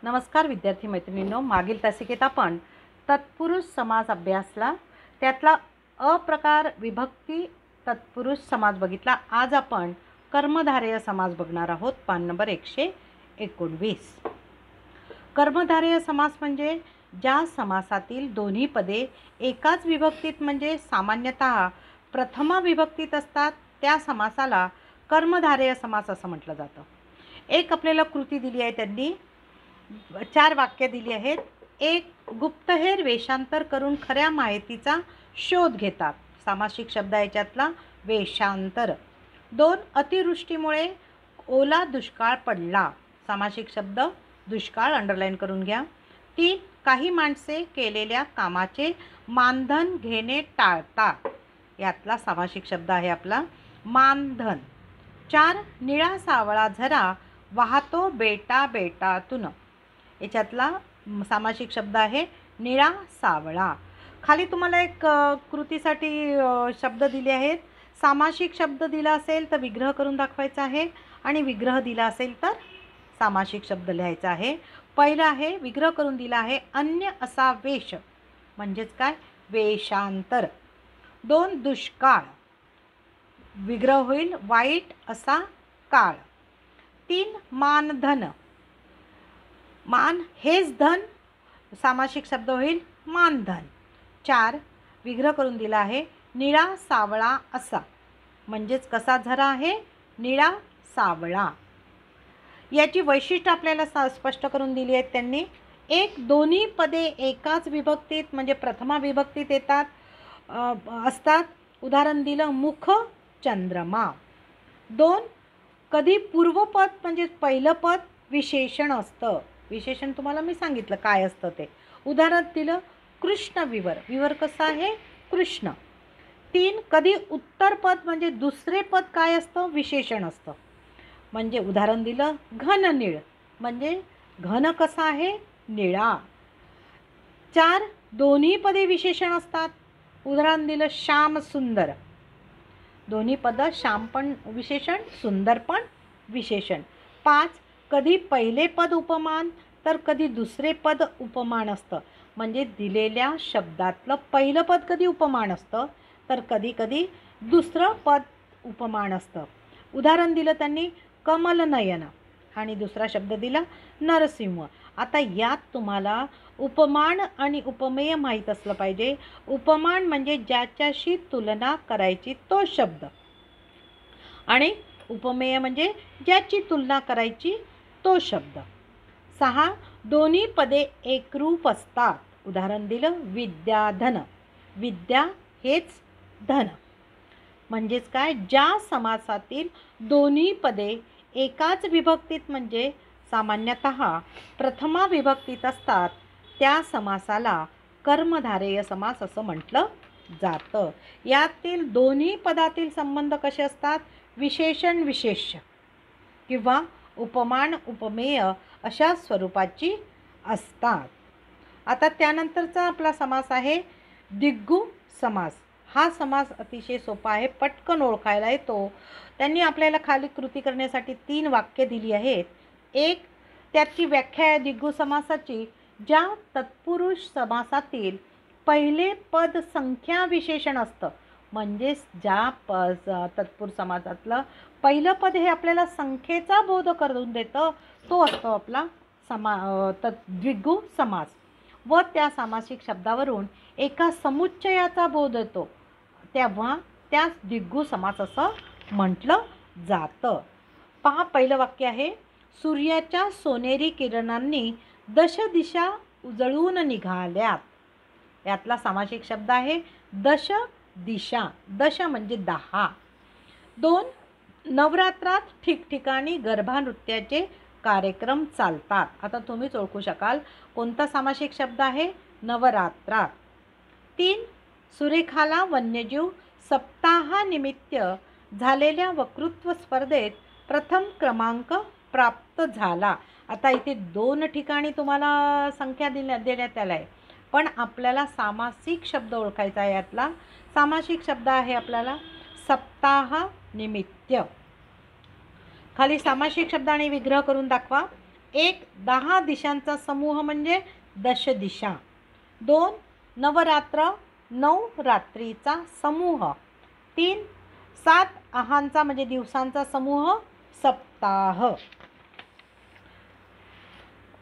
नमस्कार विद्यार्थी मैत्रिणींनो, मागील तासिकेत आपण तत्पुरुष समास अभ्यासला. त्यातला अप्रकार विभक्ती तत्पुरुष समास बघितला. आज आपण कर्मधारय समास बघणार आहोत. पान नंबर 119. कर्मधारय समास म्हणजे ज्या समासातील दोन्ही पदे एकाच विभक्तीत म्हणजे सामान्यतः प्रथमा विभक्तीत असतात त्या समासाला कर्मधारय समास असं म्हटलं जातं. एक आपल्याला कृती दिली आहे, त्यांनी 4 वाक्य दिली आहेत. एक, गुप्तहेर वेषांतर करून खऱ्या माहितीचा शोध घेतात. सामासिक शब्द याच्यातला वेषांतर. 2, अतिवृष्टीमुळे ओला दुष्काळ पडला. सामासिक शब्द दुष्काळ, अंडरलाईन करून घ्या. 3, काही माणसे केलेल्या कामाचे मानधन घेणे टाळतात. यातला सामासिक शब्द आहे आपला मानधन. 4, निळा सावळा झरा वाहतो बेटा बेटातून. याच्यातला सामासिक शब्द आहे निळा सावळा. खाली तुम्हाला एक कृतीसाठी शब्द दिले आहेत. सामासिक शब्द दिला असेल तर विग्रह करून दाखवायचा आहे आणि विग्रह दिला असेल तर सामासिक शब्द लिहायचा आहे. पहिला आहे विग्रह करून दिला आहे अन्य असा वेश, म्हणजेच काय, वेषांतर. 2, दुष्काळ, विग्रह होईल वाईट असा काळ. 3, मानधन, मान हेच धन, सामासिक शब्द होईल मानधन. 4, विग्रह करून दिला आहे निळा सावळा असा, म्हणजेच कसा झरा आहे, निळा सावळा. याची वैशिष्ट्य आपल्याला स्पष्ट करून दिली आहेत त्यांनी. एक, दोन्ही पदे एकाच विभक्तीत म्हणजे प्रथमा विभक्तीत येतात असतात. उदाहरण दिलं मुख चंद्रमा. 2, कधी पूर्वपद म्हणजे पहिलं पद विशेषण असतं. विशेषण तुम्हाला मी सांगितलं काय असतं ते. उदाहरण दिलं कृष्ण विवर, विवर कसं आहे, कृष्ण. 3, कधी उत्तर पद म्हणजे दुसरे पद काय असतं, विशेषण असतं. म्हणजे उदाहरण दिलं घननीळ, म्हणजे घन कसा आहे, निळा. 4, दोन्ही पदे विशेषण असतात. उदाहरण दिलं श्याम सुंदर. दोन्ही पद श्याम पण विशेषण, सुंदर पण विशेषण. 5, कधी पहिले पद उपमान तर कधी दुसरे पद उपमान असतं. म्हणजे दिलेल्या शब्दातलं पहिलं पद कधी उपमान असतं तर कधी कधी दुसरं पद उपमान असतं. उदाहरण दिलं त्यांनी कमलनयन आणि दुसरा शब्द दिला नरसिंह. आता यात तुम्हाला उपमान आणि उपमेय माहीत असलं पाहिजे. उपमान म्हणजे ज्याच्याशी तुलना करायची तो शब्द, आणि उपमेय म्हणजे ज्याची तुलना करायची तो शब्द. 6, दोन्ही पदे एकरूप असतात. उदाहरण दिलं विद्याधन, विद्या हेच धन. म्हणजेच काय, ज्या समासातील दोन्ही पदे एकाच विभक्तीत म्हणजे सामान्यतः प्रथमा विभक्तीत असतात त्या समासाला कर्मधारय समास असं म्हटलं जातं. यातील दोन्ही पदातील संबंध कसे असतात, विशेषण विशेष्य किंवा उपमान उपमेय अशा स्वरूपाची असतात. आता त्यानंतरचा आपला समास आहे दिग्गु समास. हा समास अतिशय सोपा आहे, पटकन ओळखायला येतो. त्यांनी आपल्याला खाली कृती करण्यासाठी 3 वाक्य दिली आहेत. एक, त्याची व्याख्या आहे दिग्गु समासाची, ज्या तत्पुरुष समासातील पहिले पद संख्या विशेषण असतं. म्हणजेच ज्या तत्पुरुष समासातलं पहिलं पद हे आपल्याला संख्येचा बोध करून देतं तो असतो आपला द्विगु समास. व त्या सामासिक शब्दावरून एका समुच्चयाचा बोध येतो तेव्हा त्यास द्विगु समास असं म्हटलं जातं. पहा, पहिलं वाक्य आहे सूर्याच्या सोनेरी किरणांनी दश दिशा उजळून निघाल्यात. यातला सामासिक शब्द आहे दश दिशा. दश म्हणजे 10. 2, नवरात्रात ठिकठिकाणी गरबा कार्यक्रम चालतात. आता तुम्हीच ओळखू शकाल कोणता सामासिक शब्द आहे, नवरात्रात. 3, सुरेखाला वन्यजीव सप्ताहानिमित्त झालेल्या वक्तृत्व स्पर्धेत प्रथम क्रमांक प्राप्त झाला. आता इथे 2 ठिकाणी तुम्हाला संख्या देण्यात आल्या आहे, पण आपल्याला सामासिक शब्द ओळखायचा आहे. यातला सामासिक शब्द आहे आपल्याला सप्ताहानिमित्त. खाली सामासिक शब्द आणि विग्रह करून दाखवा. 1. 10 दिशांचा समूह म्हणजे दशदिशा. 2. नवरात्र 9 रात्रीचा समूह. 3. 7 आहांचा म्हणजे दिवसांचा समूह सप्ताह.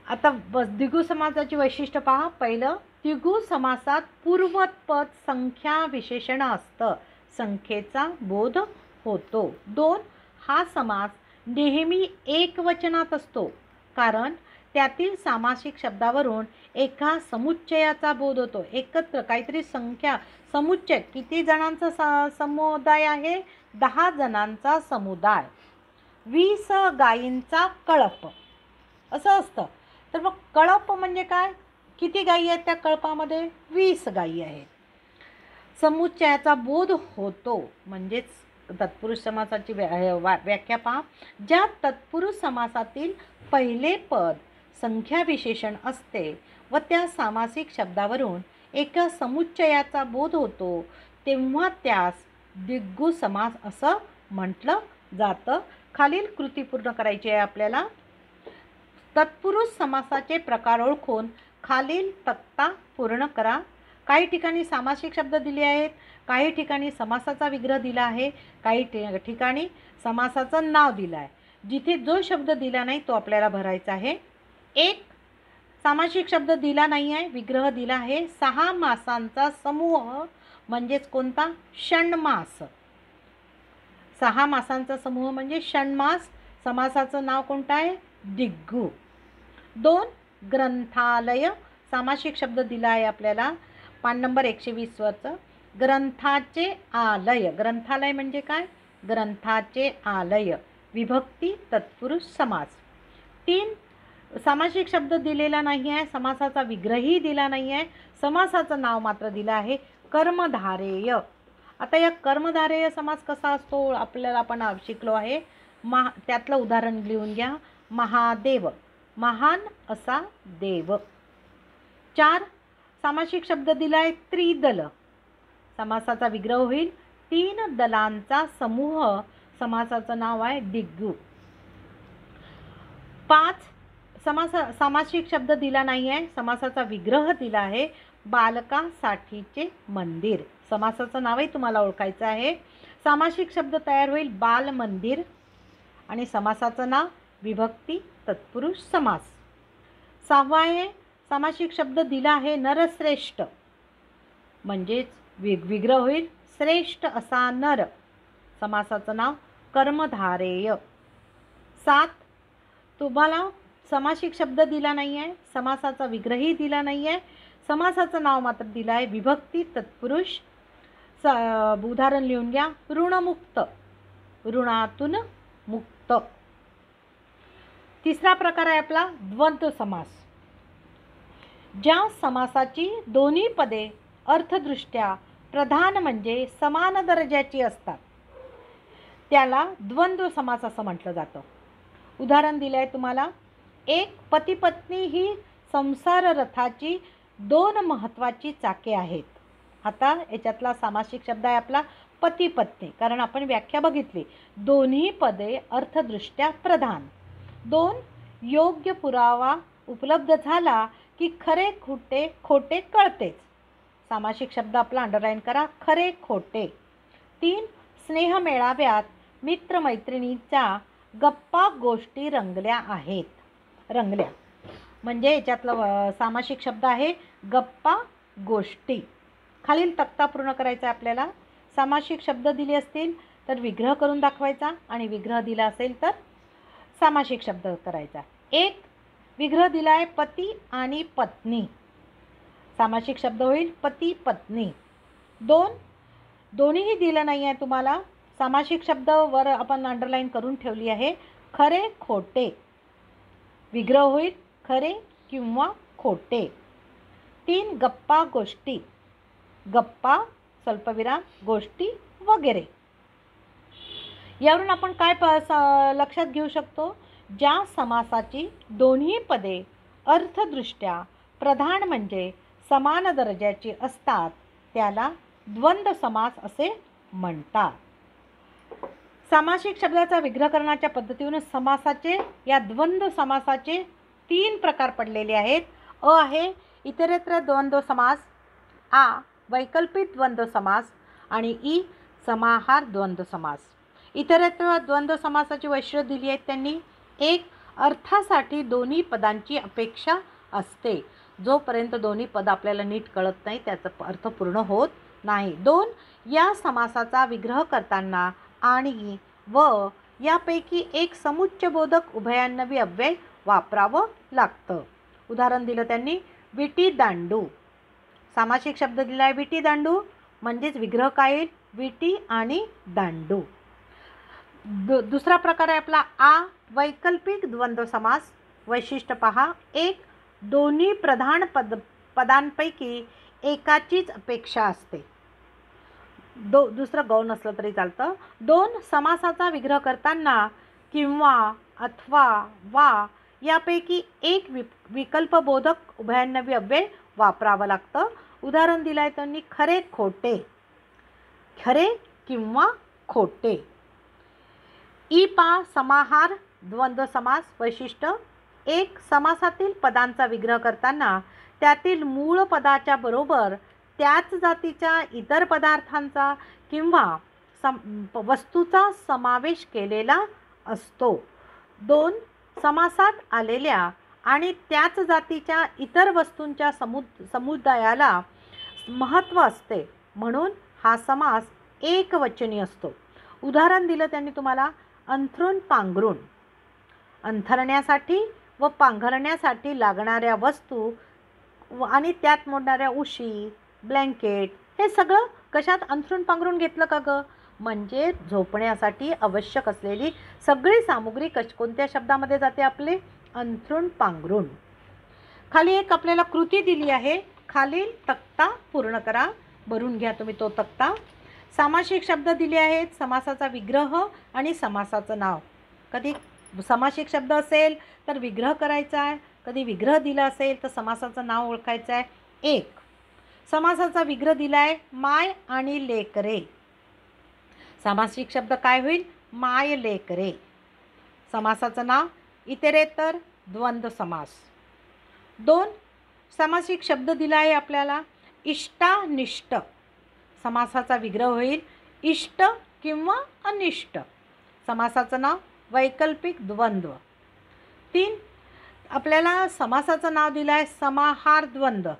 आता द्विगु समासाची वैशिष्ट्य पहा. पहिलं, द्विगु समासात पूर्वपद संख्या विशेषण असतं, संख्येचा बोध होतो. 2. हा समास नेहमी एकवचनात असतो, कारण त्यातील सामासिक शब्दावरून एका समुच्चयाचा बोध होतो. एकत्र काहीतरी संख्या, समुच्चय. किती जणांचा समुदाय आहे? 10 जणांचा समुदाय. 20 गायींचा कळप असं असतं. तर मग कळप म्हणजे काय? किती गायी आहेत त्या कळपामध्ये? 20 गायी आहेत. समुच्चयाचा बोध होतो म्हणजेच तत्पुरुष समासाची व्याख्या पहा. ज्या तत्पुरुष समासातील पहिले पद संख्या विशेषण असते व त्या सामासिक शब्दावरून एका समुच्चयाचा बोध होतो, तेव्हा त्यास द्विगु समास असं म्हटलं जातं. खालील कृती पूर्ण करायची आहे आपल्याला. तत्पुरुष समासाचे प्रकार ओळखून खालील तक्ता पूर्ण करा. काही ठिकाणी सामासिक शब्द दिले आहेत, काही ठिकाणी समासाचा विग्रह दिला आहे, काही ठिकाणी समासाचं नाव दिलं आहे. जिथे जो शब्द दिला नाही तो आपल्याला भरायचा आहे. 1. सामासिक शब्द दिला नाही आहे, विग्रह दिला आहे. 6 मासांचा समूह म्हणजेच कोणता? षण्मास. 6 मासांचा समूह म्हणजे षण्मास. समासाचं नाव कोणतं आहे? द्विगु. 2. ग्रंथालय. सामासिक शब्द दिला आहे आपल्याला पान नंबर 120 वरचं. ग्रंथाचे आलय. ग्रंथालय म्हणजे काय? ग्रंथाचे आलय. विभक्ती तत्पुरुष समास. 3. सामासिक शब्द दिलेला नाही आहे, समासाचा विग्रही दिला नाही आहे, समासाचं नाव मात्र दिलं आहे कर्मधारेय. आता या कर्मधारेय समास कसा असतो आपल्याला आपण शिकलो आहे. त्यातलं उदाहरण लिहून घ्या. महादेव, महान असा देव. 4. सामासिक शब्द दिला आहे त्रिदल. समासाचा विग्रह होईल 3 दलांचा समूह. समासाचं नाव आहे द्विगु. 5. सामासिक शब्द दिला नाही आहे, समासाचा विग्रह दिला आहे बालकासाठीचे मंदिर. समासाचं नावही तुम्हाला ओळखायचं आहे. सामासिक शब्द तयार होईल बाल मंदिर आणि समासाचं नाव विभक्ती तत्पुरुष समास. 6. सामासिक शब्द दिला आहे नरश्रेष्ठ म्हणजेच विग्रह होईल श्रेष्ठ असा नर. समासाचं नाव कर्मधारेय. 7. तुम्हाला सामासिक शब्द दिला नाही आहे, समासाचा विग्रही दिला नाही आहे, समासाचं नाव मात्र दिलं आहे विभक्ती तत्पुरुष. उदाहरण लिहून घ्या. ऋणमुक्त, ऋणातून मुक्त. 3रा प्रकार आहे आपला द्वंद्व समास. ज्या समासाची दोन्ही पदे अर्थदृष्ट्या प्रधान म्हणजे समान दर्जाची असतात त्याला द्वंद्व समास असं म्हटलं जातं. उदाहरण दिलं आहे तुम्हाला. 1. पती पत्नी ही संसार रथाची 2 महत्त्वाची चाके आहेत. आता याच्यातला सामासिक शब्द आहे आपला पती पत्नी, कारण आपण व्याख्या बघितली. दोन्ही पदे अर्थदृष्ट्या प्रधान. 2. योग्य पुरावा उपलब्ध झाला की खरे खोटे कळतेच. सामासिक शब्द आपला अंडरलाईन करा, खरे खोटे. 3. स्नेह मेळाव्यात मित्रमैत्रिणींच्या गप्पा गोष्टी रंगल्या म्हणजे याच्यातलं सामासिक शब्द आहे गप्पा गोष्टी. खालील तक्ता पूर्ण करायचा आपल्याला. सामासिक शब्द दिले असतील तर विग्रह करून दाखवायचा आणि विग्रह दिला असेल तर सामासिक शब्द करायचा. 1. विग्रह दिला आहे पती आणि पत्नी. सामासिक शब्द होईल पती पत्नी. 2. दोन्हीही दिलं नाही आहे तुम्हाला. सामासिक शब्द वर आपण अंडरलाईन करून ठेवली आहे खरे खोटे. विग्रह होईल खरे किंवा खोटे. 3. गप्पा गोष्टी. गप्पा स्वल्पविराम गोष्टी वगैरे. यावरून आपण काय लक्षात घेऊ शकतो? ज्या समासाची दोन्ही पदे अर्थदृष्ट्या प्रधान म्हणजे समान दर्जाची असतात त्याला द्वंद्व समास असे म्हणतात. सामासिक शब्दाचा विग्रह करण्याच्या पद्धतीने या द्वंद्व समासाचे तीन प्रकार पडलेले आहेत. अ आहे इतरेत्र द्वंद्व समास, आ वैकल्पिक द्वंद्व समास आणि ई समाहार द्वंद्व समास. इतरेत्र द्वंद्व समासाची वैशिष्ट्ये दिली आहेत त्यांनी. एक, अर्थासाठी दोन्ही पदांची अपेक्षा असते. जोपर्यंत दोन्ही पद आपल्याला नीट कळत नाही त्याचा अर्थ पूर्ण होत नाही. दोन, या समासाचा विग्रह करताना आणि व यापैकी एक समुच्चयबोधक उभयान्वयी अव्यय वापरावं लागतं. उदाहरण दिलं त्यांनी, विटी दांडू. सामासिक शब्द दिला आहे विटी दांडू, म्हणजेच विग्रह काय येईल, विटी आणि दांडू. दुसरा प्रकार आहे आपला आ वैकल्पिक द्वंद्व समास. वैशिष्ट्य पहा, एक, दोन्ही प्रधान पदांपैकी एकाचीच अपेक्षा असते. दुसरं गौण असलं तरी चालतं. दोन, समासाचा विग्रह करताना किंवा अथवा वा यापैकी एक विकल्पबोधक उभयान्वयी अव्यय वापरावं लागतं. उदाहरण दिलं आहे त्यांनी, खरे खोटे. खरे किंवा खोटे. ई पा समाहार द्वंद्व समास. वैशिष्ट्य, एक, समासातील पदांचा विग्रह करताना त्यातील मूळ पदाच्या बरोबर त्याच जातीच्या इतर पदार्थांचा किंवा वस्तूचा समावेश केलेला असतो. दोन, समासात आलेल्या आणि त्याच जातीच्या इतर वस्तूंच्या समुदायाला महत्त्व असते म्हणून हा समास एकवचनी असतो. उदाहरण दिलं त्यांनी तुम्हाला, अंथरूण पांघरूण. अंथरण्यासाठी व पांघरण्यासाठी लागणाऱ्या वस्तू आणि त्यात मोडणाऱ्या उशी, ब्लँकेट, हे सगळं कशात अंथरूण पांघरून घेतलं का गं? म्हणजे झोपण्यासाठी आवश्यक असलेली सगळी सामुग्री कोणत्या शब्दामध्ये जाते आपले? अंथरूण पांघरून. खाली एक आपल्याला कृती दिली आहे, खालील तक्ता पूर्ण करा. भरून घ्या तुम्ही तो तक्ता. सामासिक शब्द दिले आहेत, समासाचा विग्रह आणि समासाचं नाव. कधी सामासिक शब्द असेल तर विग्रह करायचा आहे, कधी विग्रह दिला असेल तर समासाचं नाव ओळखायचं आहे. एक, समासाचा विग्रह दिला आहे माय आणि लेकरे. सामासिक शब्द काय होईल? माय लेकरे. समासाचं नाव इतरेतर द्वंद्व समास. दोन, सामासिक शब्द दिला आहे आपल्याला इष्टानिष्ट. समासाचा विग्रह होईल इष्ट किंवा अनिष्ट. समासाचं नाव वैकल्पिक द्वंद्व. तीन, आपल्याला समासाचं नाव दिलं आहे समाहार द्वंद्व.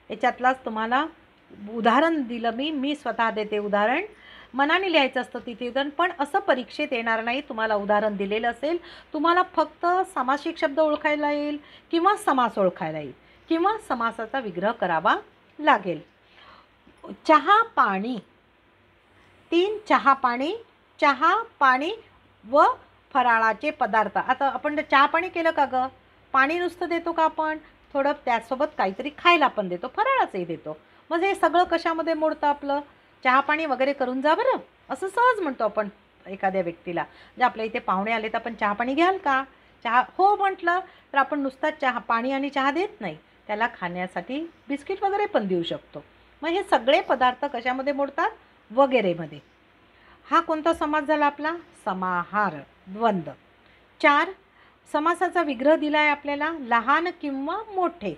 याच्यातलाच तुम्हाला उदाहरण दिलं मी स्वतः देते उदाहरण. मनाने लिहायचं असतं तिथे उदाहरण, पण असं परीक्षेत येणार नाही. तुम्हाला उदाहरण दिलेलं असेल, तुम्हाला फक्त सामासिक शब्द ओळखायला येईल किंवा समास ओळखायला येईल किंवा समासाचा विग्रह करावा लागेल. चहा पाणी. तीन, चहा पाणी. चहा पाणी व फराळाचे पदार्थ. आता आपण चहा पाणी केलं का गं? पाणी नुसतं देतो का आपण? थोडं त्यासोबत काहीतरी खायला पण देतो, फराळाचंही देतो. मग हे सगळं कशामध्ये मोडतं आपलं? चहा पाणी वगैरे करून जा बरं, असं सहज म्हणतो आपण एखाद्या व्यक्तीला. जे आपल्या इथे पाहुणे आले तर आपण चहा पाणी घ्याल का? चहा हो म्हटलं तर आपण नुसता चहा पाणी आणि चहा देत नाही, त्याला खाण्यासाठी बिस्किट वगैरे पण देऊ शकतो. मग हे सगळे पदार्थ कशामध्ये मोडतात? वगैरेमध्ये. हा कोणता समास झाला आपला? समाहार द्वंद्व. चार, समासाचा विग्रह दिला आहे आपल्याला लहान किंवा मोठे.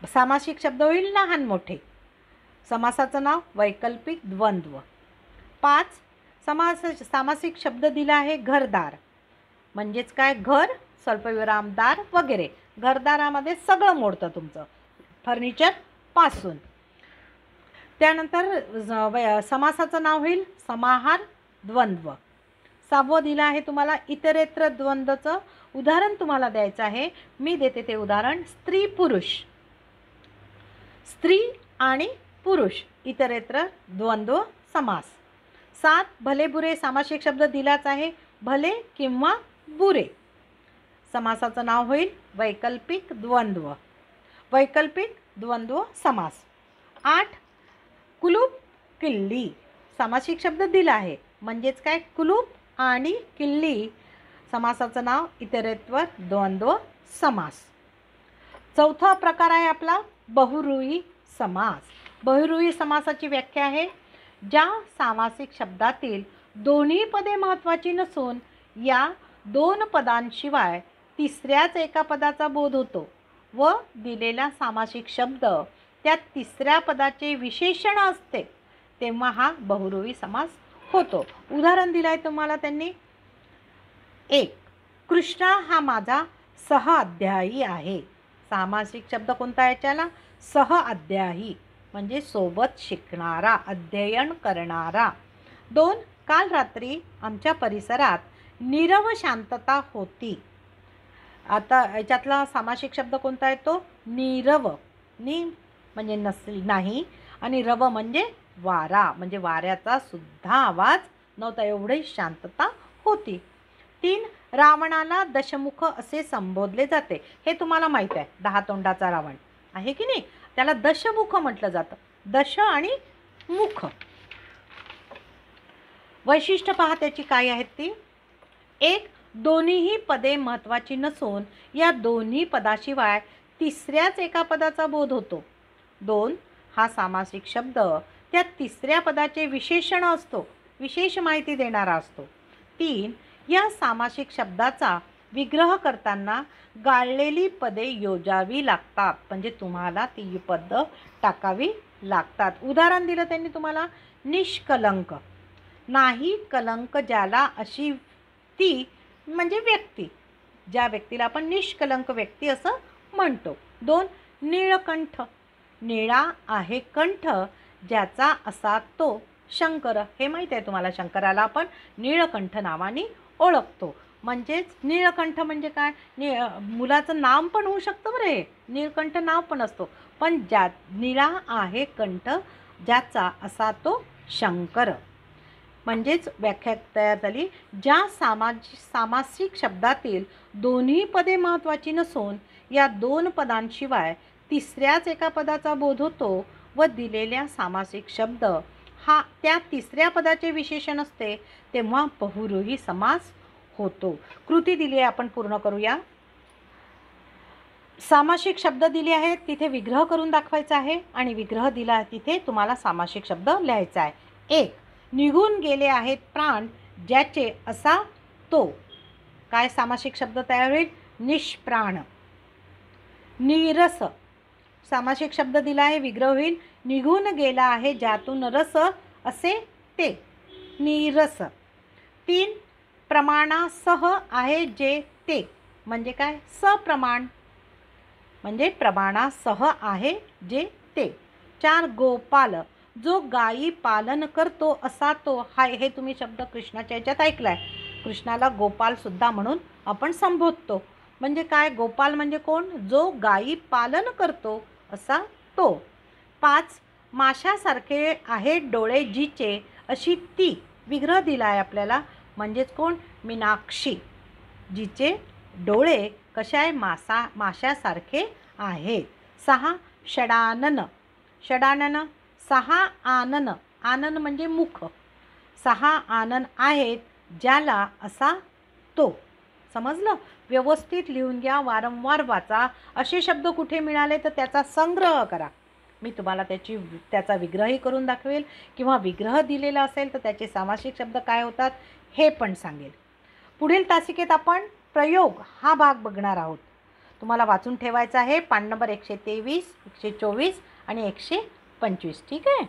सामासिक शब्द होईल लहान मोठे. समासाचं नाव वैकल्पिक द्वंद्व. पाच, सामासिक शब्द दिला आहे घरदार. म्हणजेच काय? घर, स्वल्पविरामदार वगैरे. घरदारामध्ये सगळं मोडतं तुमचं, फर्निचर पासून. त्यानंतर समासाचं नाव होईल समाहार द्वंद्व. सहावं दिलं आहे तुम्हाला इतरेत्र द्वंद्वचं उदाहरण तुम्हाला द्यायचं आहे. मी देते ते उदाहरण, स्त्री पुरुष. स्त्री आणि पुरुष इतरेत्र द्वंद्व समास. सात, भले बुरे. सामासिक शब्द दिलाच आहे, भले किंवा बुरे. समासाचं नाव होईल वैकल्पिक द्वंद्व. वैकल्पिक द्वंद्व समास. आठ, कुलूप किल्ली. सामासिक शब्द दिला आहे, म्हणजेच काय? कुलूप आणि किल्ली. समासाचं नाव इतरेत्व द्वंद्व समास. चौथा प्रकार आहे आपला बहुरूही समास. बहुरूही समासाची व्याख्या आहे, ज्या सामासिक शब्दातील दोन्ही पदे महत्त्वाची नसून या दोन पदांशिवाय तिसऱ्याच एका पदाचा बोध होतो व दिलेला सामासिक शब्द त्या तिसऱ्या पदाचे विशेषण असते तेव्हा हा बहुरूही समास होतो. उदाहरण दिलं आहे तुम्हाला त्यांनी. 1. कृष्णा हा माझा सहअध्यायी आहे. सामासिक शब्द कोणता आहे याच्याला? सहअध्यायी म्हणजे सोबत शिकणारा, अध्ययन करणारा. 2. काल रात्री आमच्या परिसरात नीरव शांतता होती. आता याच्यातला सामासिक शब्द कोणता आहे तो? नीरव. नी म्हणजे नाही आणि रव म्हणजे वारा, म्हणजे वाऱ्याचा सुद्धा आवाज नव्हता, एवढी शांतता होती. 3. रावणाला दशमुख असे संबोधले जाते. हे तुम्हाला माहीत आहे, 10 तोंडाचा रावण आहे की नाही, त्याला दशमुख म्हटलं जातं. दश आणि मुख. वैशिष्ट्य पहा त्याची काय आहेत ती. 1. दोन्हीही पदे महत्त्वाची नसून या दोन्ही पदाशिवाय तिसऱ्याच एका पदाचा बोध होतो. 2. हा सामासिक शब्द त्या तिसऱ्या पदाचे विशेषण असतो, विशेष माहिती देणारा असतो. 3. या सामासिक शब्दाचा विग्रह करताना गाळलेली पदे योजावी लागतात, म्हणजे तुम्हाला ती पद टाकावी लागतात. उदाहरण दिलं त्यांनी तुम्हाला. निष्कलंक. नाही कलंक ज्याला अशी ती म्हणजे व्यक्ती, ज्या व्यक्तीला आपण निष्कलंक व्यक्ती असं म्हणतो. 2. नीळकंठ. निळा आहे कंठ ज्याचा असा तो शंकर. हे माहीत आहे तुम्हाला, शंकराला आपण नीळकंठ नावाने ओळखतो. म्हणजेच नीळकंठ म्हणजे काय, मुलाचं नाम पण होऊ शकतं बरं, हे नीळकंठ नाव पण असतो. पण ज्या निळा आहे कंठ ज्याचा असा तो शंकर. म्हणजेच व्याख्या तयार झाली. ज्या सामासिक शब्दातील दोन्ही पदे महत्त्वाची नसून या 2 पदांशिवाय तिसऱ्याच एका पदाचा बोध होतो व दिलेल्या सामासिक शब्द हा त्या तिसऱ्या पदाचे विशेषण असते तेव्हा बहुरूही समास होतो. कृती दिली आहे, आपण पूर्ण करूया. सामासिक शब्द दिले आहेत, तिथे विग्रह करून दाखवायचा आहे आणि विग्रह दिला आहे तिथे तुम्हाला सामासिक शब्द लिहायचा आहे. 1. निघून गेले आहेत प्राण ज्याचे असा तो. काय सामासिक शब्द तयार होईल? निष्प्राण. नीरस. सामासिक शब्द दिला आहे, विग्रह होईल. निघून गेला आहे ज्यातून रस असे ते. नीरस. 3. प्रमाणासह आहे जे ते, म्हणजे काय? सप्रमाण, म्हणजे प्रमाणासह आहे जे ते. 4. गोपाल. जो गायी पालन करतो असा तो. हा हे तुम्ही शब्द कृष्णाच्या याच्यात ऐकलाय. कृष्णाला गोपाल सुद्धा म्हणून आपण संबोधतो. म्हणजे काय? गोपाल म्हणजे कोण? जो गायी पालन करतो असा तो. 5. माशासारखे आहेत डोळे जिचे अशी ती. विग्रह दिला आहे आपल्याला, म्हणजेच कोण? मीनाक्षी. जिचे डोळे कसे आहे? माशासारखे आहेत. 6. षडानन. षडानन. 6 आनन. आनन म्हणजे मुख. 6 आनन आहेत ज्याला असा तो. समजलं? व्यवस्थित लिहून घ्या, वारंवार वाचा. असे शब्द कुठे मिळाले तर त्याचा संग्रह करा. मी तुम्हाला त्याचा विग्रहही करून दाखवेल, किंवा विग्रह दिलेला असेल तर त्याचे सामासिक शब्द काय होतात हे पण सांगेल. पुढील तासिकेत आपण प्रयोग हा भाग बघणार आहोत. तुम्हाला वाचून ठेवायचा आहे पान नंबर 123, 124 आणि 125. ठीक आहे.